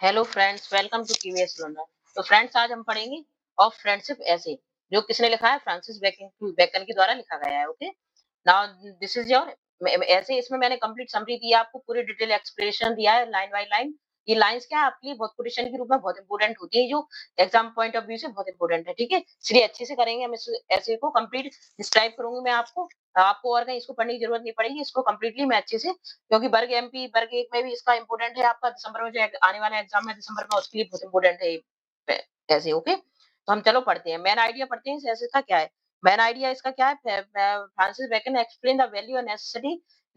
Hello friends, welcome to KVS learner. तो friends, आज हम पढ़ेंगे ऑफ फ्रेंडशिप ऐसे, जो किसने लिखा है, फ्रांसिस बेकन बेकन के द्वारा लिखा गया है। Okay, now this is your ऐसे। इसमें मैंने कंप्लीट समरी दिया, आपको पूरी डिटेल एक्सप्लेनेशन दिया है लाइन बाय लाइन। ये लाइंस क्या है, आपके लिए बहुत कोटेशन के रूप में बहुत इंपॉर्टेंट होती है, जो एग्जाम पॉइंट ऑफ व्यू से बहुत इंपॉर्टेंट है। ठीक है, इसलिए अच्छे से करेंगे हम इस ऐसे को कंप्लीट डिस्क्राइब करूंगी मैं आपको। आपको और कहीं इसको पढ़ने की जरूरत नहीं पड़ेगी, इसको कंप्लीटली मैं अच्छे से, क्योंकि वर्ग एमपी वर्ग एक में भी इसका इंपोर्टेंट है। आपका दिसंबर में जो आने वाला एग्जाम है दिसंबर में, उसके लिए बहुत इंपोर्टेंट है ऐसे। ओके, तो हम चलो पढ़ते हैं। मेन आइडिया पढ़ते हैं ऐसे का क्या है। मेन आइडिया इसका क्या है, Francis Bacon explain the value and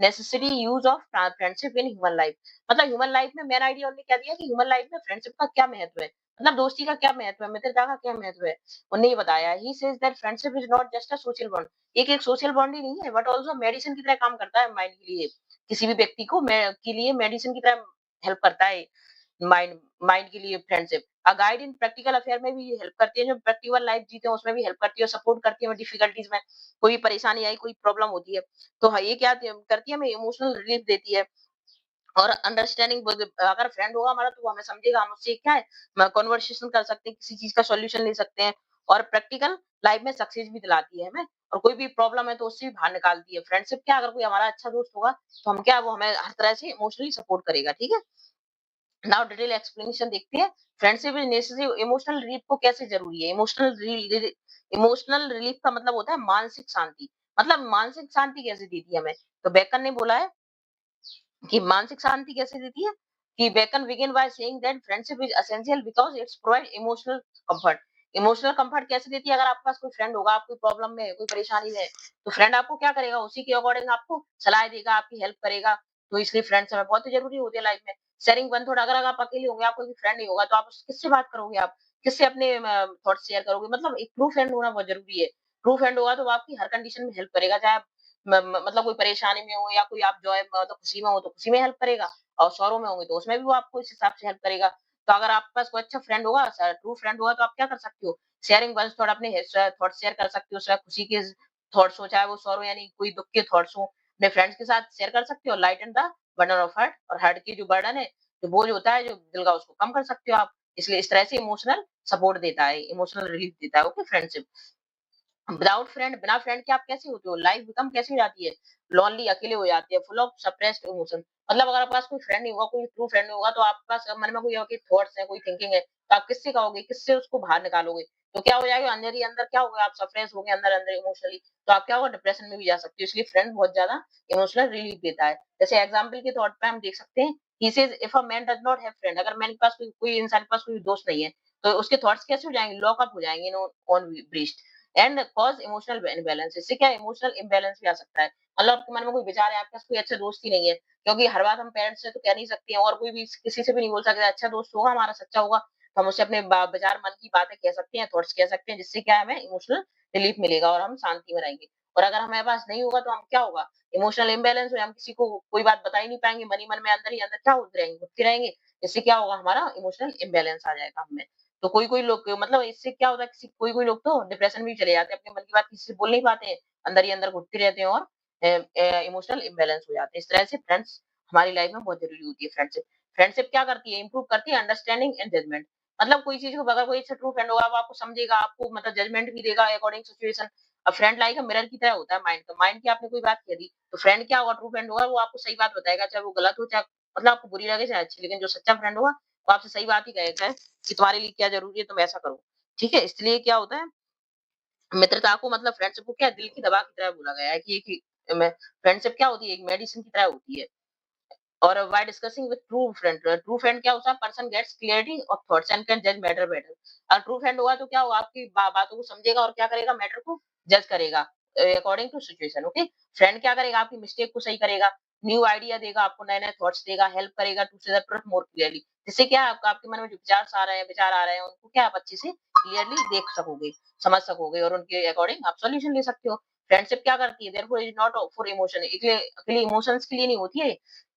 necessary use of friendship in human life. मतलब ह्यूमन लाइफ में मेन आइडिया उन्होंने क्या दिया कि ह्यूमन लाइफ में फ्रेंडशिप का क्या महत्व है, मतलब दोस्ती का क्या महत्व है, मित्रता का क्या महत्व है। उन्होंने ये बताया, he says that friendship is not just a social bond. एक एक सोशल बॉन्ड ही नहीं है, बट ऑल्सो मेडिसिन की तरह काम करता है माइंड के लिए। किसी भी व्यक्ति को के लिए मेडिसिन की तरह हेल्प करता है माइंड माइंड के लिए friendship. A guide in practical affair में भी हेल्प करती है, जो प्रैक्टिकल लाइफ जीते हैं उसमें भी हेल्प करती है, सपोर्ट करती है डिफिकल्टीज में। कोई परेशानी आई, कोई प्रॉब्लम होती है, तो हाँ, ये क्या करती है, हमें इमोशनल रिलीफ देती है। और अंडरस्टैंडिंग, अगर फ्रेंड होगा हमारा तो वो हमें समझेगा, हम उससे क्या है कन्वर्सेशन कर सकते हैं, किसी चीज का सॉल्यूशन ले सकते हैं। और प्रैक्टिकल लाइफ में सक्सेस भी दिलाती है हमें। और कोई भी प्रॉब्लम है तो उससे भी बाहर निकालती है। फ्रेंडशिप क्या, अगर कोई हमारा अच्छा दोस्त होगा तो हम क्या, वो हमें हर तरह से इमोशनली सपोर्ट करेगा। ठीक है, नाउ डिटेल एक्सप्लेनेशन देखते हैं। Friendship is necessary, emotional relief को कैसे जरूरी है। इमोशनल रिलीफ का मतलब होता है मानसिक शांति। मतलब मानसिक शांति कैसे देती है हमें, तो बेकन ने बोला है कि मानसिक शांति कैसे देती है, कि Bacon begin by saying that friendship is essential because it's provide emotional comfort. Emotional comfort कैसे देती है, अगर आपके पास कोई फ्रेंड होगा, आप कोई प्रॉब्लम में है, कोई परेशानी में है, तो फ्रेंड आपको क्या करेगा, उसी के अकॉर्डिंग आपको सलाह देगा, आपकी हेल्प करेगा। तो इसलिए फ्रेंड्स हमें बहुत जरूरी होती है लाइफ में। शेयरिंग वन थॉट, अगर आप अकेले होंगे, आपको कोई फ्रेंड नहीं होगा, तो आप किससे बात करोगे, आप किससे अपने थॉट शेयर करोगे। मतलब एक ट्रू फ्रेंड होना बहुत जरूरी है। ट्रू फ्रेंड होगा तो वो आपकी हर कंडीशन में हेल्प करेगा, चाहे आप मतलब कोई परेशानी में हो, या कोई आप जॉय मतलब खुशी में हो तो खुशी में हेल्प करेगा, और सौरों में होंगे तो उसमें भी वो आपको इस हिसाब से हेल्प करेगा। तो अगर आपके पास कोई अच्छा फ्रेंड होगा, ट्रू फ्रेंड होगा, तो आप क्या कर सकते हो, शेयरिंग वंस थॉट, अपने थॉट शेयर कर सकते हो, चाहे खुशी के थॉट्स हो, चाहे वो सौरों यानी कोई दुख के थॉट्स हो, अपने फ्रेंड्स के साथ शेयर कर सकते हो। लाइटन द बर्डन ऑफ हार्ट, और हार्ट की जो बर्डन है, जो बोझ होता है जो दिल का, उसको कम कर सकते हो आप। इसलिए इस तरह से इमोशनल सपोर्ट देता है, इमोशनल रिलीफ देता है। Okay, friendship. विदाउट फ्रेंड, बिना फ्रेंड के आप कैसे होते हो, लाइफ बिकम कैसी हो जाती है, लॉनली, अकेले हो जाती है, फुल ऑफ सप्रेस्ड इमोशन। मतलब अगर आपके पास कोई फ्रेंड नहीं होगा, कोई ट्रू फ्रेंड नहीं होगा, तो आपके पास मन में कोई आपके थॉट्स है, कोई थिंकिंग है, तो आप किससे कहोगे, किससे उसको बाहर निकालोगे। तो क्या हो जाएगा, अंदर ही अंदर क्या होगा, आप सप्रेस हो गए अंदर अंदर इमोशनली, तो आप क्या होगा, डिप्रेशन में भी जा सकते हो। इसलिए फ्रेंड बहुत ज्यादा इमोशनल रिलीफ देता है। जैसे एग्जाम्पल के तौर पे हम देख सकते हैं, he says if a man does not have friend, अगर मैन के पास कोई इंसान के पास कोई दोस्त नहीं है, तो उसके थॉट्स कैसे हो जाएंगे, लॉक अप हो जाएंगे on breast and cause emotional imbalance. इससे क्या, इमोशनल इम्बैलेंस भी आ सकता है। मतलब आपके मन में कोई विचार है, आपके पास कोई अच्छा दोस्त ही नहीं है, क्योंकि हर बात हम पेरेंट्स से तो कह नहीं सकते हैं, और कोई भी किसी से भी नहीं बोल सकते। अच्छा दोस्त होगा हमारा, सच्चा होगा, तो हम उससे अपने विचार, मन की बातें कह सकते हैं, थॉट्स कह सकते हैं, जिससे क्या है, हमें इमोशनल रिलीफ मिलेगा और हम शांति में रहेंगे। और अगर हमारे पास नहीं होगा तो हम क्या होगा, इमोशनल इम्बैलेंस हो, हम किसी को कोई बात बता ही नहीं पाएंगे, मन ही मन में अंदर ही अंदर क्या होते रहेंगे, घुटते रहेंगे। इससे क्या होगा, हमारा इमोशनल इम्बैलेंस आ जाएगा हमें। तो कोई-कोई लोग, मतलब इससे क्या होता है, किसी कोई-कोई लोग तो डिप्रेशन में भी चले जाते हैं, अपने मन की बात किसी से बोल नहीं पाते हैं, अंदर ही अंदर घुटते रहते हैं, और इमोशनल इम्बैलेंस हो जाते हैं। इस तरह से फ्रेंड्स हमारी लाइफ में बहुत ज़रूरी होती है फ्रेंडशिप। फ्रेंडशिप क्या करती है, इंप्रूव करती है अंडरस्टैंडिंग एंड जजमेंट। मतलब कोई चीज़ को, अगर कोई अच्छा ट्रू फ्रेंड होगा, वो आपको समझेगा, आपको मतलब जजमेंट भी देगा अकॉर्डिंग सिचुएशन। अब फ्रेंड लाइक अ मिरर की तरह होता है माइंड का। माइंड की आपने कोई बात कह दी, तो फ्रेंड क्या होगा, ट्रू फ्रेंड होगा, वो आपको सही बात बताएगा, चाहे वो गलत हो, चाहे मतलब आपको बुरी लगे, चाहे अच्छी। लेकिन जो सच्चा फ्रेंड होगा, वो आपसे सही बात ही कहेगा कि तुम्हारे लिए क्या ज़रूरी है, तुम ऐसा करो। ठीक है? इसलिए क्या होता है, मित्रता को, मतलब फ्रेंडशिप को क्या, दिल की दवा की तरह बोला गया है, कि मैं फ्रेंडशिप क्या होती है, एक मेडिसिन की तरह होती है। और while discussing with true friend क्या होता है, person gets clarity of thoughts and can जज मैटर बेटर। ट्रू फ्रेंड होगा तो क्या होगा, आपकी बातों को समझेगा, और क्या करेगा, मैटर को जज करेगा according to situation. Okay, friend क्या करेगा, आपकी मिस्टेक को सही करेगा, न्यू आइडिया देगा, आपको नए नए थॉट्स देगा, हेल्प करेगा to see the truth more clearly. जिससे क्या है, आपके मन में जो विचार आ रहे हैं, उनको क्या आप अच्छे से क्लियरली देख सकोगे, समझ सकोगे, और उनके अकॉर्डिंग आप सॉल्यूशन ले सकते हो। फ्रेंडशिप क्या करती है, therefore is not for emotion, अकेले इमोशंस के लिए नहीं होती है,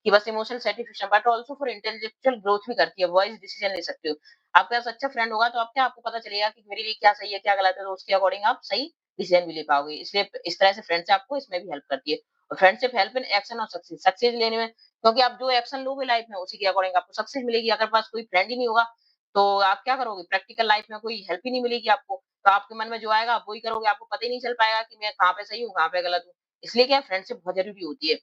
कि बस emotional satisfaction, but also for intellectual growth भी करती है। वॉइस डिसीजन ले सकते हो। आपके पास अच्छा फ्रेंड होगा, तो आप क्या, आपको पता चलेगा कि मेरे लिए क्या सही है, क्या गलत है, तो उसके अकॉर्डिंग आप सही डिसीजन भी ले पाओगे। इसलिए इस तरह से फ्रेंड्स आपको इसमें भी हेल्प करती है। फ्रेंडशिप हेल्प इन एक्शन और सक्सेस, सक्सेस लेने में, क्योंकि आप जो एक्शन लोगे लाइफ में उसी के अकॉर्डिंग आपको सक्सेस मिलेगी। अगर पास कोई फ्रेंड ही नहीं होगा तो आप क्या करोगे? प्रैक्टिकल लाइफ में कोई हेल्प ही नहीं मिलेगी आपको। तो आपके मन में जो आएगा आप वही करोगे, आपको पता ही नहीं चल पाएगा कि मैं कहाँ पे सही हूँ, कहाँ पे गलत हूँ। इसलिए क्या फ्रेंडशिप बहुत ज़रूरी होती है।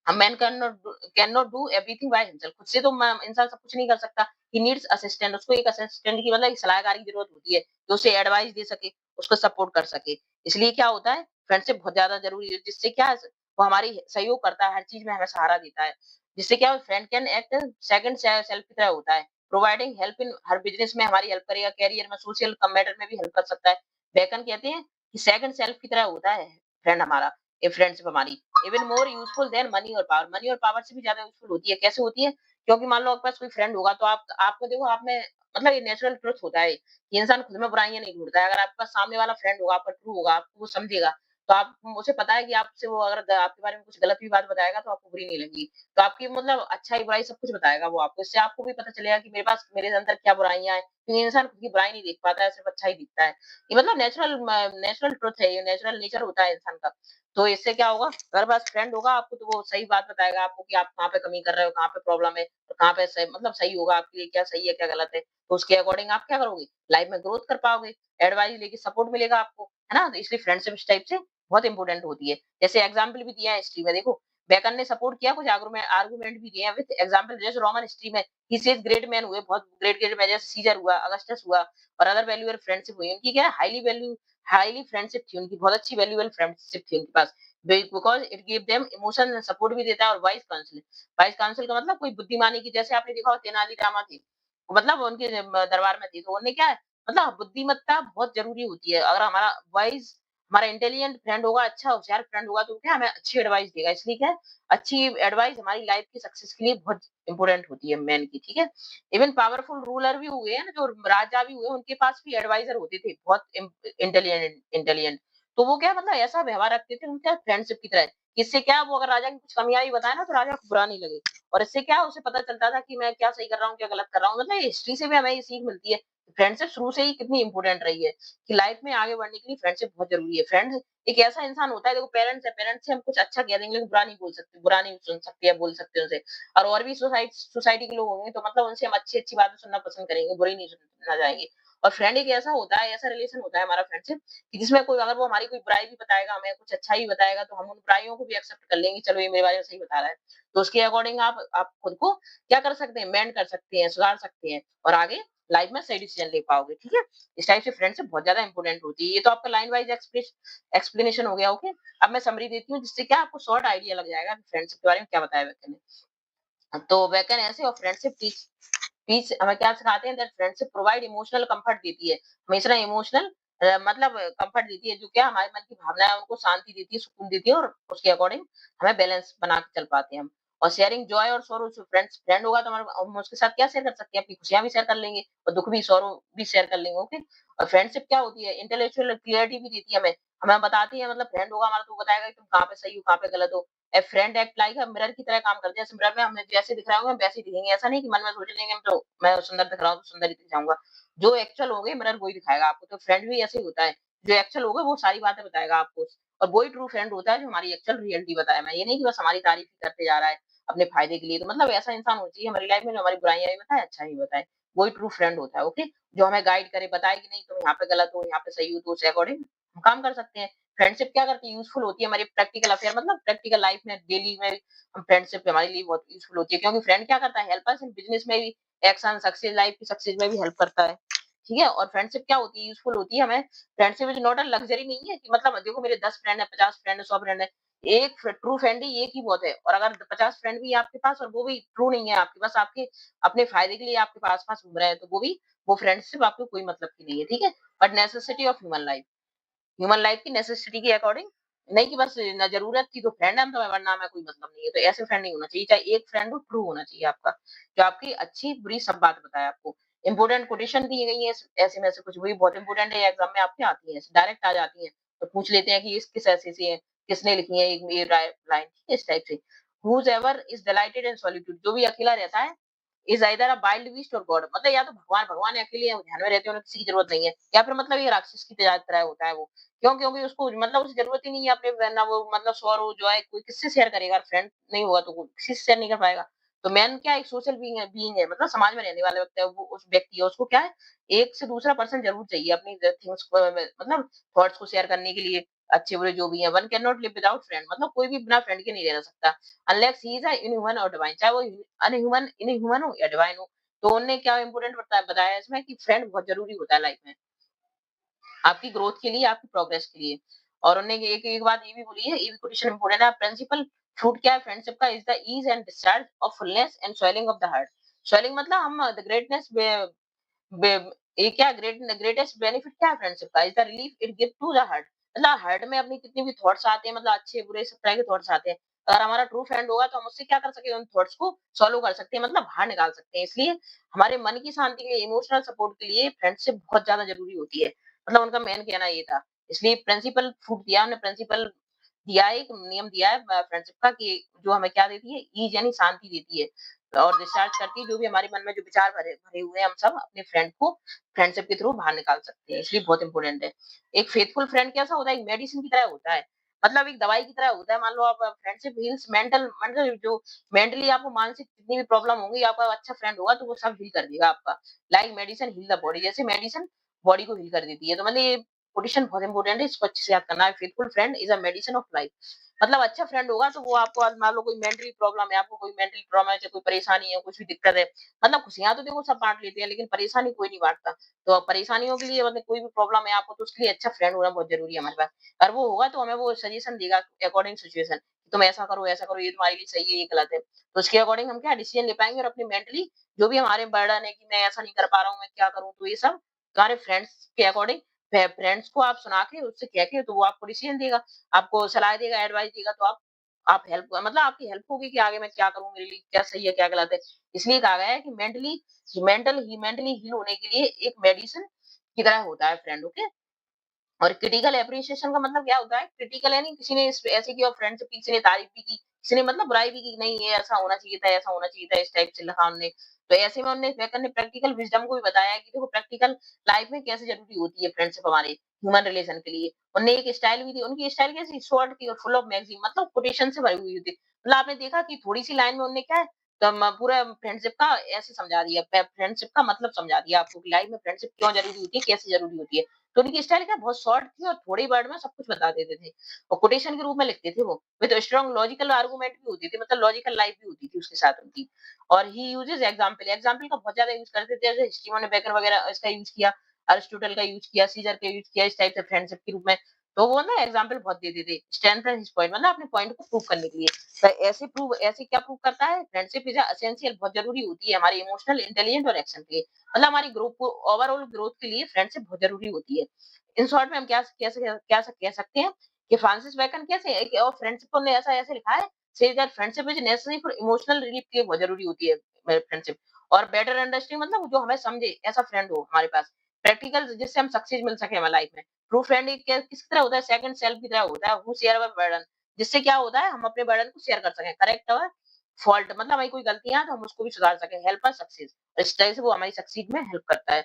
A man cannot do everything by himself। खुद से तो इंसान सब कुछ नहीं कर सकता। He needs assistant। उसको एक असिस्टेंट की मतलब एक सलाहकार की जरूरत होती है जो उसे एडवाइस दे सके, उसको सपोर्ट कर सके। इसलिए क्या होता है फ्रेंडशिप बहुत ज्यादा जरूरी है, जिससे क्या है, वो हमारी सहयोग करता है, हर चीज में हमें सहारा देता है। जिससे क्या friend can act second self की तरह होता है। Providing help in her business में हमारी हेल्प करेगा, कैरियर में, सोशल मैटर में भी हेल्प कर सकता है। बेकन कहते हैं कि सेकंड सेल्फ की तरह होता है फ्रेंड हमारा, ये फ्रेंडशिप हमारी even more useful than money और पावर। मनी और पावर से भी ज्यादा यूजफुल होती है। कैसे होती है? क्योंकि मान लो आपके पास कोई फ्रेंड होगा तो आप आपको देखो आप में मतलब ये नेचुरल ट्रुथ होता है कि इंसान खुद में बुराइयां नहीं ढूंढता है। अगर आपके पास सामने वाला फ्रेंड होगा, आपका ट्रू होगा, आपको वो समझेगा, तो आप उसे पता है कि आपसे वो अगर आपके बारे में कुछ गलत भी बात बताएगा तो आपको बुरी नहीं लगेगी। तो आपकी मतलब अच्छाई बुराई सब कुछ बताएगा वो आपको। इससे आपको भी पता चलेगा कि मेरे पास मेरे अंदर क्या बुराइयां हैं, क्योंकि इंसान खुद की बुराई नहीं देख पाता है, सिर्फ अच्छा ही दिखता है। ये मतलब नेचुरल नेचुरल ट्रुथ है, ये नेचुरल नेचर होता है इंसान का। तो इससे क्या होगा, अगर पास फ्रेंड होगा आपको तो वो सही बात बताएगा आपको कि आप कहाँ पे कमी कर रहे हो, कहाँ पे प्रॉब्लम है, और कहाँ पे सही मतलब सही होगा आपके लिए, क्या सही है क्या गलत है। तो उसके अकॉर्डिंग आप क्या करोगे, लाइफ में ग्रोथ कर पाओगे, एडवाइस लेके सपोर्ट मिलेगा आपको, है ना। तो इसलिए फ्रेंडशिप इस टाइप से बहुत इंपॉर्टेंट होती है। जैसे एग्जाम्पल भी दिया है हिस्ट्री में, देखो बेकन ने सपोर्ट किया, कुछ आर्गूमेंट भी दिए हैं विद एग्जाम्पल। जैसे रोमन हिस्ट्री में ही सेज ग्रेट मैन हुए, बहुत ग्रेट ग्रेट मैन, जैसे सीजर हुआ, अगस्टस हुआ, और अदर वैल्यूएबल फ्रेंडशिप हुई। उनकी क्या हाईली फ्रेंडशिप थी, उनकी बहुत अच्छी वैल्यूएबल फ्रेंडशिप थी उनके पास, because it give them emotion support भी देता है, और वाइज काउंसिल। वाइज काउंसिल का मतलब कोई बुद्धिमानी की, जैसे आपने देखा हो तेनालीरामा थे, मतलब उनके दरबार में थी, तो उन्हें क्या है मतलब बुद्धिमत्ता बहुत जरूरी होती है। अगर हमारा वाइज हमारा इंटेलिजेंट फ्रेंड होगा, अच्छा होशियार फ्रेंड होगा, तो क्या हमें अच्छी एडवाइस देगा। इसलिए क्या है, अच्छी एडवाइस हमारी लाइफ की सक्सेस के लिए बहुत इंपॉर्टेंट होती है मैन की, ठीक है। इवन पावरफुल रूलर भी हुए हैं ना, जो राजा भी हुए, उनके पास भी एडवाइजर होते थे बहुत इंटेलिजेंट इंटेलिजेंट। तो वो क्या मतलब ऐसा व्यवहार रखते थे उनका फ्रेंडशिप की तरह। इससे क्या वो अगर राजा की कुछ कमियां भी बताए ना तो राजा को बुरा नहीं लगे। और इससे क्या उसे पता चलता था कि मैं क्या सही कर रहा हूँ क्या गलत कर रहा हूँ। मतलब हिस्ट्री से भी हमें ये सीख मिलती है फ्रेंडशिप शुरू से ही कितनी इंपॉर्टेंट रही है, कि लाइफ में आगे बढ़ने के लिए फ्रेंडशिप बहुत जरूरी है। फ्रेंड एक ऐसा इंसान होता है, देखो पेरेंट्स है, पेरेंट्स से हम कुछ अच्छा कह देंगे लेकिन बुरा नहीं बोल सकते, बुरा नहीं सुन सकते या बोल सकते उनसे। और भी सोसाइटी के लोग होंगे तो मतलब उनसे हम अच्छी अच्छी बातें सुनना पसंद करेंगे, बुरी नहीं सुनना चाहेंगे। और फ्रेंड एक ऐसा होता है, ऐसा रिलेशन होता है हमारा फ्रेंडशिप, कि जिसमें कोई अगर वो हमारी कोई बुराई भी बताएगा, हमें कुछ अच्छा ही बताएगा, तो हम उन बुराइयों को भी एक्सेप्ट कर लेंगे, चलो ये मेरे बारे में सही बता रहा है। तो उसके अकॉर्डिंग आप खुद को क्या कर सकते हैं, मेंड कर सकते हैं, सुधार सकते हैं, और आगे लाइफ में सही डिसीजन ले पाओगे, ठीक है। इस टाइप से फ्रेंडशिप बहुत ज्यादा इंपॉर्टेंट होती है। ये तो आपका लाइन वाइज एक्सप्लेनेशन हो गया, ओके। अब मैं समरी देती हूँ, जिससे क्या आपको शॉर्ट आइडिया लग जाएगा फ्रेंडशिप के बारे में क्या बताया वैकन ने। तो वैकन ऐसे और फ्रेंडशिप टीच टीच हमें क्या सिखाते हैं, that friendship provide emotional comfort देती है, हमेशा इमोशनल मतलब कंफर्ट देती है, जो क्या हमारे मन की भावना है उनको शांति देती है, सुकून देती है, और उसके अकॉर्डिंग हमें बैलेंस बना के चल पाते हैं हम। और शेयरिंग जॉय और सॉरो, फ्रेंड होगा तो हम उसके साथ क्या शेयर कर सकते हैं, अपनी खुशियां भी शेयर कर लेंगे और दुख भी, सॉरो भी शेयर कर लेंगे, ओके। और फ्रेंडशिप क्या होती है, इंटेलेक्चुअल क्लियरिटी भी देती है हमें, हमें बताती है, मतलब फ्रेंड होगा हमारा तो वो बताएगा कि तुम कहाँ पे सही हो कहाँ पे गलत हो। ए friend act like a mirror की तरह काम करते हैं, जैसे मिरर में हमें जैसे दिख रहा होगा हम वैसे ही दिखेंगे। ऐसा नहीं कि मन में सोच लेंगे हम तो मैं सुंदर दिख रहा हूँ तो सुंदर ही दिख जाऊंगा। जो एक्चुअल होंगे मिरर वही दिखाएगा आपको। तो फ्रेंड भी ऐसे ही होता है, जो एक्चुअल होगा वो सारी बातें बताएगा आपको। और वही ट्रू फ्रेंड होता है जो हमारी एक्चुअल रियलिटी बताए। मैं ये नहीं कि बस हमारी तारीफ ही करते जा रहा है अपने फायदे के लिए। तो मतलब ऐसा इंसान होना चाहिए हमारी लाइफ में जो हमारी बुराइयां भी बताए, अच्छा ही बताए। वही ट्रू फ्रेंड होता है, ओके। जो हमें गाइड करे, बताए कि नहीं तुम यहाँ पे गलत हो यहाँ पे सही हो, तो उस अकॉर्डिंग हम काम कर सकते हैं। फ्रेंडशिप क्या करती है, यूजफुल होती है हमारी प्रैक्टिकल अफेयर, मतलब प्रैक्टिकल लाइफ में, डेली में हम फ्रेंडशिप हमारे लिए बहुत यूजफुल होती है। क्योंकि फ्रेंड क्या करता है, हेल्प अस इन बिजनेस में भी, एक्शन सक्सेस, लाइफ की सक्सेस में भी हेल्प करता है, ठीक है। और फ्रेंडशिप क्या होती है, यूजफुल होती है हमें। Friendship is not a luxury, नहीं है कि मतलब देखो मेरे 10 फ्रेंड है, 50 फ्रेंड है, 100 फ्रेंड है, एक ट्रू फ्रेंड ही एक ही बहुत है। और अगर 50 फ्रेंड भी है आपके पास और वो भी ट्रू नहीं है आपके पास, आपके अपने फायदे के लिए आपके पास पास घूम रहे हैं, तो वो फ्रेंडशिप आपको कोई मतलब की नहीं है, ठीक है। But necessity of human life की नेसेसिटी के अकॉर्डिंग, नहीं कि बस न जरूरत थी तो फ्रेंड है हम तो, वरना हमें कोई मतलब नहीं है। तो ऐसे फ्रेंड नहीं होना चाहिए। चाहे एक फ्रेंड हो, ट्रू होना चाहिए आपका, जो आपकी अच्छी बुरी सब बात बताए आपको। इंपोर्टेंट कोटेशन दी गई है ऐसे में से कुछ, वही बहुत इंपोर्टेंट है, एग्जाम में आपके आती है, डायरेक्ट आ जाती है। तो पूछ लेते हैं कि इस किस ऐसे से है, किसने लिखी है ये लाइन, इस टाइप से। Whose ever is delighted in solitude, जो भी अकेला रहता है is either a wild beast or god, मतलब या तो भगवान अकेले ध्यान में रहते हैं, उन्हें किसी की जरूरत नहीं है, या फिर मतलब ये राक्षस की तरह होता है वो। क्यों? क्योंकि उसको मतलब उसे जरूरत ही नहीं है अपने ना वो मतलब सौर जॉय कोई किससे शेयर करेगा, फ्रेंड नहीं होगा तो वो किसी से शेयर नहीं कर पाएगा। तो मैन क्या एक सोशल बीइंग है, मतलब समाज में रहने वाला व्यक्ति है, वो उस व्यक्ति है, उसको क्या है एक से दूसरा पर्सन जरूर चाहिए अपनी थिंग्स को मतलब थॉट्स को शेयर करने के लिए, अच्छे बुरे जो भी है। One can not live without friend, मतलब कोई भी बिना फ्रेंड के नहीं रह सकता अनलेस ही इज इनह्यूमन और डिवाइन, चाहे वो अनह्यूमन इनह्यूमन हो या डिवाइन हो। तो उन्होंने क्या इम्पोर्टेंट बताया इसमें कि फ्रेंड बहुत जरूरी होता है लाइफ में, आपकी ग्रोथ के लिए, आपकी प्रोग्रेस के लिए। और उन्होंने एक एक बात ये भी बोली है, ये भी क्वेश्चन इम्पोर्टेंट है, प्रिंसिपल फ्रूट क्या है फ्रेंडशिप का, is the ease and discharge of fullness and swelling of the heart. Swelling मतलब हम द ग्रेटनेस ये क्या ग्रेटेस्ट बेनिफिट क्या है फ्रेंडशिप का, is the relief it give to the heart. मतलब हार्ट में अपनी कितने भी थॉट्स आते हैं, मतलब अच्छे बुरे सब तरह के थॉट्स आते हैं, अगर हमारा ट्रू फ्रेंड होगा तो हम उससे क्या कर सकते हैं, उन थॉट्स को सॉल्व कर सकते हैं, मतलब बाहर निकाल सकते हैं। इसलिए हमारे मन की शांति के लिए, इमोशनल सपोर्ट के लिए फ्रेंडशिप बहुत ज्यादा जरूरी होती है। मतलब उनका मेन कहना ये था। इसलिए प्रिंसिपल फूड दिया उन्होंने, प्रिंसिपल दिया है, एक नियम दिया है फ्रेंडशिप का कि जो हमें क्या देती है, ईज यानी शांति देती है, और डिस्चार्ज करती है जो भी हमारे मन में जो विचार भरे भरे हुए हैं, हम सब अपने फ्रेंड को फ्रेंडशिप के थ्रू बाहर निकाल सकते हैं, इसलिए बहुत इंपॉर्टेंट है। एक फेथफुल फ्रेंड कैसा होता है, एक मेडिसिन की तरह होता है, मतलब एक दवाई की तरह होता है। मान लो आप फ्रेंडशिप हील्स मेंटल, मतलब जो मेंटली आपको मानसिक जितनी भी प्रॉब्लम होंगी, आपका अच्छा फ्रेंड होगा तो वो सब हील कर देगा आपका। Like medicine heal the body, जैसे मेडिसिन बॉडी को हील कर देती है। तो मतलब ये पोजीशन बहुत इंपॉर्टेंट है, इसको अच्छे से याद करना है। Faithful friend is a medicine of life, मतलब अच्छा फ्रेंड होगा तो वो आपको आज मान लो कोई मेंटली प्रॉब्लम है, आपको कोई मेंटल ट्रॉमा है, कोई परेशानी है, कुछ भी दिक्कत है, मतलब खुशियां तो देखो सब बांट लेते हैं लेकिन परेशानी कोई नहीं बांटता। तो परेशानियों के लिए मतलब कोई भी प्रॉब्लम है आपको, तो उसके लिए अच्छा फ्रेंड होना बहुत जरूरी है हमारे पास। अगर वो होगा तो हमें वो सजेशन देगा अकॉर्डिंग सिचुएशन, तुम ऐसा करो, ये तुम्हारे लिए सही है, ये गलत है। तो उसके अकॉर्डिंग हम क्या डिसीजन ले पाएंगे, और अपनी मेंटली जो भी हमारे बर्डन है कि मैं ऐसा नहीं कर पा रहा हूँ, मैं क्या करूँ, तो ये सब हमारे फ्रेंड्स के अकॉर्डिंग, फ्रेंड्स को आप सुना के उससे कह के, तो वो आपको डिसीजन देगा, आपको सलाह देगा, एडवाइस देगा, तो आप हेल्प मतलब आपकी हेल्प होगी कि आगे मैं क्या करूँ, मेरे लिए क्या सही है, क्या गलत है। इसलिए कहा गया है कि मेंटली हील होने के लिए एक मेडिसिन की तरह होता है फ्रेंड, ओके। और क्रिटिकल एप्रिसिएशन का मतलब क्या होता है, क्रिटिकल यानी किसी ने ऐसे किया फ्रेंडशिप की, किसी ने तारीफ भी की, किसी ने मतलब बुराई भी की, नहीं ये ऐसा होना चाहिए था, ऐसा होना चाहिए था, इस टाइप से लिखा उन्होंने। तो ऐसे में उन्होंने बेकर ने प्रैक्टिकल विजडम को भी बताया कि देखो प्रैक्टिकल लाइफ में कैसे जरूरी होती है फ्रेंडशिप हमारे ह्यूमन रिलेशन के लिए। उन्होंने एक स्टाइल भी दी, उनकी स्टाइल कैसी शॉर्ट थी और फुल ऑफ मैगजीन, मतलब कोटेशन से भरी हुई थी। मतलब आपने देखा कि थोड़ी सी लाइन में उन्होंने क्या है, तो पूरा फ्रेंडशिप का ऐसे समझा दिया, फ्रेंडशिप का मतलब समझा दिया आपको कि लाइफ में फ्रेंडशिप क्यों जरूरी होती है, कैसे जरूरी होती है। तो उनकी स्टाइल क्या बहुत शॉर्ट थी और थोड़ी वर्ड में सब कुछ बता देते थे, और कोटेशन के रूप में लिखते थे वो, विद स्ट्रांग लॉजिकल आर्गुमेंट भी होती थी, मतलब लॉजिकल लाइफ भी होती थी उसके साथ उनकी। और ही यूजेस एग्जांपल, एग्जांपल का बहुत ज्यादा यूज करते थे, जैसे हिस्ट्री में बेकर वगैरह इसका यूज किया, अरिस्टोटल का यूज किया, सीजर का यूज किया, इस टाइप से फ्रेंडशिप के रूप में। तो वो ना एग्जांपल बहुत देते थे, स्ट्रेंथन हिज पॉइंट, मतलब अपने पॉइंट को प्रूव करने के लिए। तो ऐसे क्या प्रूव करता है, फ्रेंडशिप इज एसेंशियल, बहुत जरूरी होती है हमारी इमोशनल इंटेलिजेंट और एक्शन के लिए, मतलब हमारी ग्रुप को ओवरऑल ग्रोथ के लिए फ्रेंडशिप बहुत जरूरी होती है। इन शॉर्ट में हम कह सकते हैं कि फ्रांसिस बेकन कैसे एक और फ्रेंडशिप ने ऐसा ऐसे लिखा है, say that friendship is necessary for emotional relief के लिए बहुत जरूरी होती है फ्रेंडशिप। और बेटर अंडरस्टैंडिंग मतलब जो हमें समझे, ऐसा फ्रेंड हो हमारे पास, प्रैक्टिकल जिससे हम सक्सेस मिल सके हमारी लाइफ में। ट्रू फ्रेंड किस तरह होता है, सेकंड सेल्फ की तरह होता है, हु शेयर अवर बर्डन, जिससे क्या होता है हम अपने बर्डन को शेयर कर सकें, करेक्ट अवर फॉल्ट, मतलब हमारी कोई गलतियां हैं तो हम उसको भी सुधार सकें, हेल्प अस सक्सेस, इस तरह से वो हमारी सक्सीड में हेल्प करता है।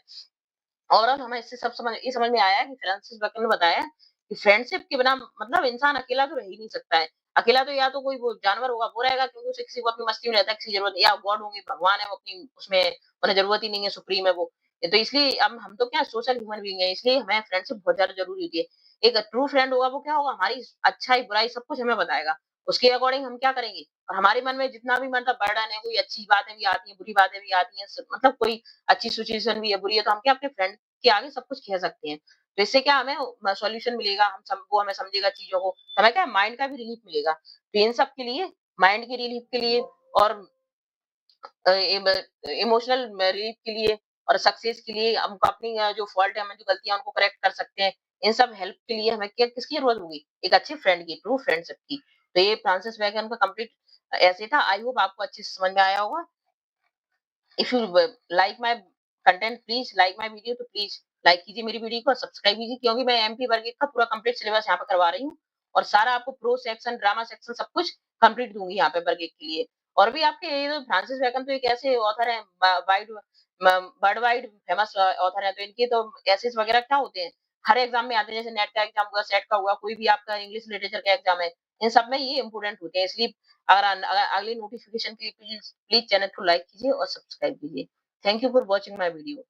ओवरऑल हमें इससे सब समझ में आया कि फ्रांसिस बेकन ने बताया कि फ्रेंडशिप के बिना मतलब इंसान अकेला तो रह ही नहीं सकता है। अकेला तो या तो कोई वो जानवर होगा वो रहेगा, क्योंकि उसे किसी को अपनी मस्ती में रहता है, किसी की जरूरत नहीं, या गॉड होंगे, भगवान है, वो अपनी उसमें उन्हें जरूरत ही नहीं है, सुप्रीम है वो। तो इसलिए हम तो क्या सोशल ह्यूमन बीइंग है, इसलिए हमें फ्रेंडशिप बहुत ज्यादा जरूरी होती है। एक ट्रू फ्रेंड होगा वो क्या होगा, हमारी अच्छाई बुराई सब कुछ हमें बताएगा, उसके अकॉर्डिंग हम क्या करेंगे, और हमारे मन में जितना भी मतलब बर्डन है, कोई अच्छी बातें भी आती है, बुरी बातें भी आती है, मतलब कोई अच्छी सिचुएशन भी है, बुरी है, तो हम क्या अपने फ्रेंड के आगे सब कुछ कह सकते हैं। तो इससे क्या हमें सॉल्यूशन मिलेगा, वो हमें समझेगा चीज़ों को, हमें क्या माइंड का भी रिलीफ मिलेगा। तो इन सब के लिए, माइंड के रिलीफ के लिए, और इमोशनल रिलीफ के लिए, और सक्सेस के लिए, हम अपनी जो फॉल्ट है, हमें जो गलतियाँ उनको करेक्ट कर सकते हैं। इन सब हेल्प के लिए हमें क्या किसकी जरूरत होगी, एक अच्छे फ्रेंड की, ट्रू फ्रेंडशिप की। तो ये फ्रांसिस बेकन का कंप्लीट ऐसे था। आई होप आपको अच्छे से समझ में आया होगा। If you like my content please like my video, तो प्लीज लाइक कीजिए मेरी वीडियो को, सब्सक्राइब कीजिए, क्योंकि मैं एमपी वर्ग का पूरा कंप्लीट सिलेबस यहाँ पे करवा रही हूँ, और सारा आपको प्रो सेक्शन, ड्रामा सेक्शन सब कुछ कंप्लीट दूंगी यहाँ पे वर्ग के लिए। और भी आपके ये जो फ्रांसिस बेकन तो एक ऐसे ऑथर हैं वर्ल्ड वाइड फेमस ऑथर हैं, तो इनके तो एसेस वगैरह क्या होते हैं, हर एग्जाम में आते हैं, जैसे नेट का एग्जाम हुआ, सेट का हुआ, कोई भी आपका इंग्लिश लिटरेचर का एग्जाम है, इन सब में ये इंपोर्टेंट होते हैं। इसलिए अगर अगली नोटिफिकेशन के लिए प्लीज प्लीज चैनल को लाइक कीजिए और सब्सक्राइब कीजिए। Thank you for watching my video.